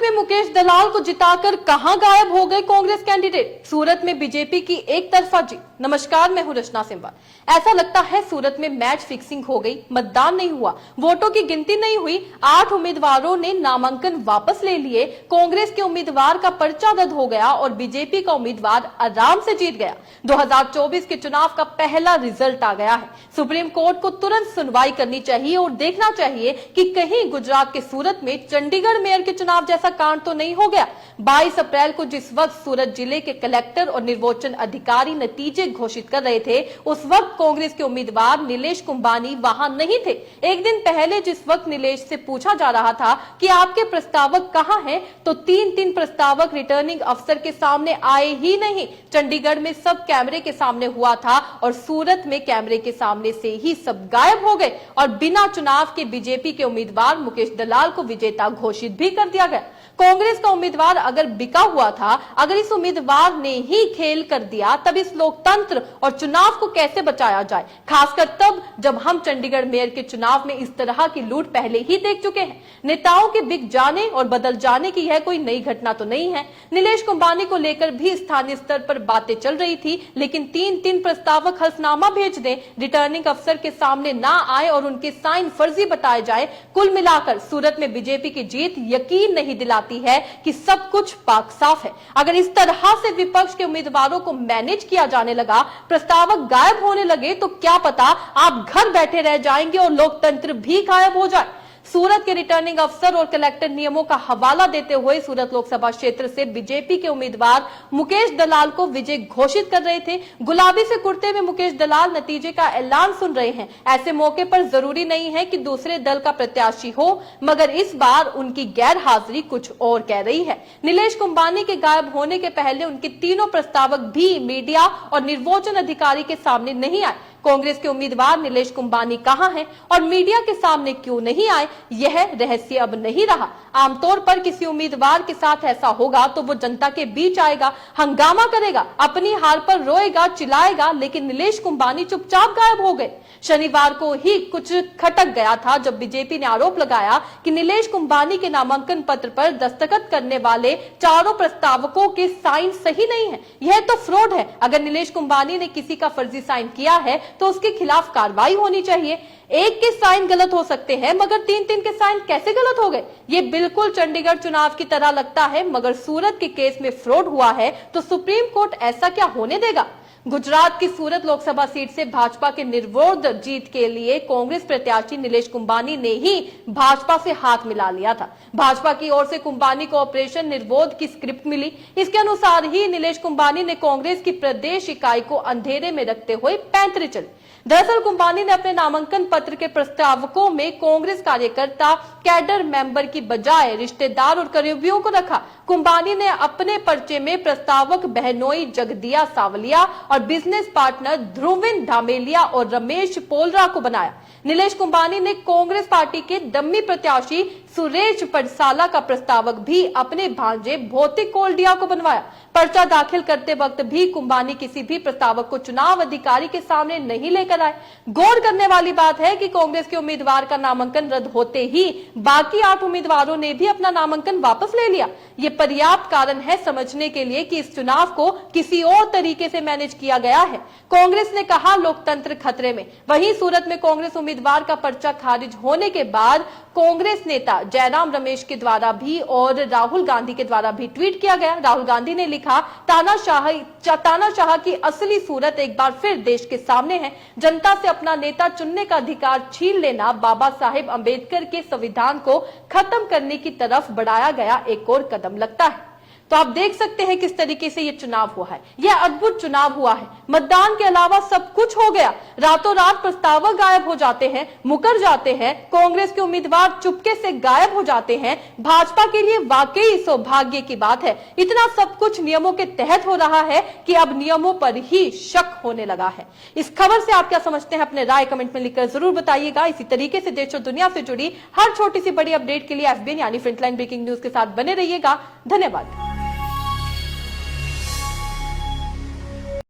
में मुकेश दलाल को जिताकर कहां गायब हो गए कांग्रेस कैंडिडेट? सूरत में बीजेपी की एक तरफा जीत। नमस्कार, मैं हूं रचना सिंवाल। ऐसा लगता है सूरत में मैच फिक्सिंग हो गई। मतदान नहीं हुआ, वोटों की गिनती नहीं हुई। 8 उम्मीदवारों ने नामांकन वापस ले लिए। कांग्रेस के उम्मीदवार का पर्चा रद्द हो गया और बीजेपी का उम्मीदवार आराम से जीत गया। 2024 के चुनाव का पहला रिजल्ट आ गया है। सुप्रीम कोर्ट को तुरंत सुनवाई करनी चाहिए और देखना चाहिए कि कहीं गुजरात के सूरत में चंडीगढ़ मेयर के चुनाव जैसा कांड तो नहीं हो गया। 22 अप्रैल को जिस वक्त सूरत जिले के कलेक्टर और निर्वाचन अधिकारी नतीजे घोषित कर रहे थे, उस वक्त कांग्रेस के उम्मीदवार नीलेश कुंबानी वहां नहीं थे। एक दिन पहले जिस वक्त नीलेश से पूछा जा रहा था कि आपके प्रस्तावक कहां हैं, तो 3 प्रस्तावक रिटर्निंग अफसर के सामने आए ही नहीं। चंडीगढ़ में सब कैमरे के सामने हुआ था और सूरत में कैमरे के सामने से ही सब गायब हो गए और बिना चुनाव के बीजेपी के उम्मीदवार मुकेश दलाल को विजेता घोषित भी कर दिया गया। कांग्रेस का उम्मीदवार अगर बिका हुआ था, अगर इस उम्मीदवार ने ही खेल कर दिया, तब इस लोकतंत्र और चुनाव को कैसे बचाया जाए, खासकर तब जब हम चंडीगढ़ मेयर के चुनाव में इस तरह की लूट पहले ही देख चुके हैं। नेताओं के बिक जाने और बदल जाने की यह कोई नई घटना तो नहीं है। नीलेश कुंबानी को लेकर भी स्थानीय स्तर पर बातें चल रही थी, लेकिन 3 प्रस्तावक हल्फनामा भेज दें, रिटर्निंग अफसर के सामने ना आए और उनके साइन फर्जी बताए जाए। कुल मिलाकर सूरत में बीजेपी की जीत यकीन नहीं दिलाती है कि सब कुछ पाक साफ है। अगर इस तरह से विपक्ष के उम्मीदवारों को मैनेज किया जाने लगा, प्रस्तावक गायब होने लगे, तो क्या पता आप घर बैठे रह जाएंगे और लोकतंत्र भी गायब हो जाए। सूरत के रिटर्निंग अफसर और कलेक्टर नियमों का हवाला देते हुए सूरत लोकसभा क्षेत्र से बीजेपी के उम्मीदवार मुकेश दलाल को विजय घोषित कर रहे थे। गुलाबी से कुर्ते में मुकेश दलाल नतीजे का ऐलान सुन रहे हैं। ऐसे मौके पर जरूरी नहीं है कि दूसरे दल का प्रत्याशी हो, मगर इस बार उनकी गैर हाजिरी कुछ और कह रही है। नीलेश कुंबानी के गायब होने के पहले उनके 3 प्रस्तावक भी मीडिया और निर्वाचन अधिकारी के सामने नहीं आए। कांग्रेस के उम्मीदवार नीलेश कुंबानी कहां हैं और मीडिया के सामने क्यों नहीं आए, यह रहस्य अब नहीं रहा। आमतौर पर किसी उम्मीदवार के साथ ऐसा होगा तो वो जनता के बीच आएगा, हंगामा करेगा, अपनी हार पर रोएगा, चिल्लाएगा, लेकिन नीलेश कुंबानी चुपचाप गायब हो गए। शनिवार को ही कुछ खटक गया था जब बीजेपी ने आरोप लगाया कि नीलेश कुंबानी के नामांकन पत्र पर दस्तखत करने वाले 4 प्रस्तावकों के साइन सही नहीं है। यह तो फ्रॉड है। अगर नीलेश कुंबानी ने किसी का फर्जी साइन किया है तो उसके खिलाफ कार्रवाई होनी चाहिए। एक के साइन गलत हो सकते हैं, मगर 3 के साइन कैसे गलत हो गए? ये बिल्कुल चंडीगढ़ चुनाव की तरह लगता है, मगर सूरत के केस में फ्रॉड हुआ है तो सुप्रीम कोर्ट ऐसा क्या होने देगा? गुजरात की सूरत लोकसभा सीट से भाजपा के निर्विरोध जीत के लिए कांग्रेस प्रत्याशी नीलेश कुंबानी ने ही भाजपा से हाथ मिला लिया था। भाजपा की ओर से कुंबानी को ऑपरेशन निर्विरोध की स्क्रिप्ट मिली। इसके अनुसार ही नीलेश कुंबानी ने कांग्रेस की प्रदेश इकाई को अंधेरे में रखते हुए पैंतरे चले। दरअसल कुंबानी ने अपने नामांकन पत्र के प्रस्तावकों में कांग्रेस कार्यकर्ता, कैडर मेंबर की बजाय रिश्तेदार और करीबियों को रखा। कुंबानी ने अपने पर्चे में प्रस्तावक बहनोई जगदिया सावलिया और बिजनेस पार्टनर ध्रुविन धामेलिया और रमेश पोलरा को बनाया। नीलेश कुंबानी ने कांग्रेस पार्टी के डम्मी प्रत्याशी सुरेश पड़साला का प्रस्तावक भी अपने भांजे भौतिक कोल्डिया को बनवाया। पर्चा दाखिल करते वक्त भी कुंबानी किसी भी प्रस्तावक को चुनाव अधिकारी के सामने नहीं लेकर आए। गौर करने वाली बात है कि कांग्रेस के उम्मीदवार का नामांकन रद्द होते ही बाकी 8 उम्मीदवारों ने भी अपना नामांकन वापस ले लिया। ये पर्याप्त कारण है समझने के लिए कि इस चुनाव को किसी और तरीके से मैनेज किया गया है। कांग्रेस ने कहा लोकतंत्र खतरे में। वहीं सूरत में कांग्रेस उम्मीदवार का पर्चा खारिज होने के बाद कांग्रेस नेता जयराम रमेश के द्वारा भी और राहुल गांधी के द्वारा भी ट्वीट किया गया। राहुल गांधी ने लिखा, तानाशाह की असली सूरत एक बार फिर देश के सामने है। जनता से अपना नेता चुनने का अधिकार छीन लेना बाबा साहेब अंबेडकर के संविधान को खत्म करने की तरफ बढ़ाया गया एक और कदम लगता है। तो आप देख सकते हैं किस तरीके से ये चुनाव हुआ है। यह अद्भुत चुनाव हुआ है। मतदान के अलावा सब कुछ हो गया। रातों रात प्रस्तावक गायब हो जाते हैं, मुकर जाते हैं, कांग्रेस के उम्मीदवार चुपके से गायब हो जाते हैं। भाजपा के लिए वाकई सौभाग्य की बात है। इतना सब कुछ नियमों के तहत हो रहा है कि अब नियमों पर ही शक होने लगा है। इस खबर से आप क्या समझते हैं, अपने राय कमेंट में लिखकर जरूर बताइएगा। इसी तरीके से देश और दुनिया से जुड़ी हर छोटी सी बड़ी अपडेट के लिए FBN यानी फ्रंटलाइन ब्रेकिंग न्यूज के साथ बने रहिएगा। धन्यवाद।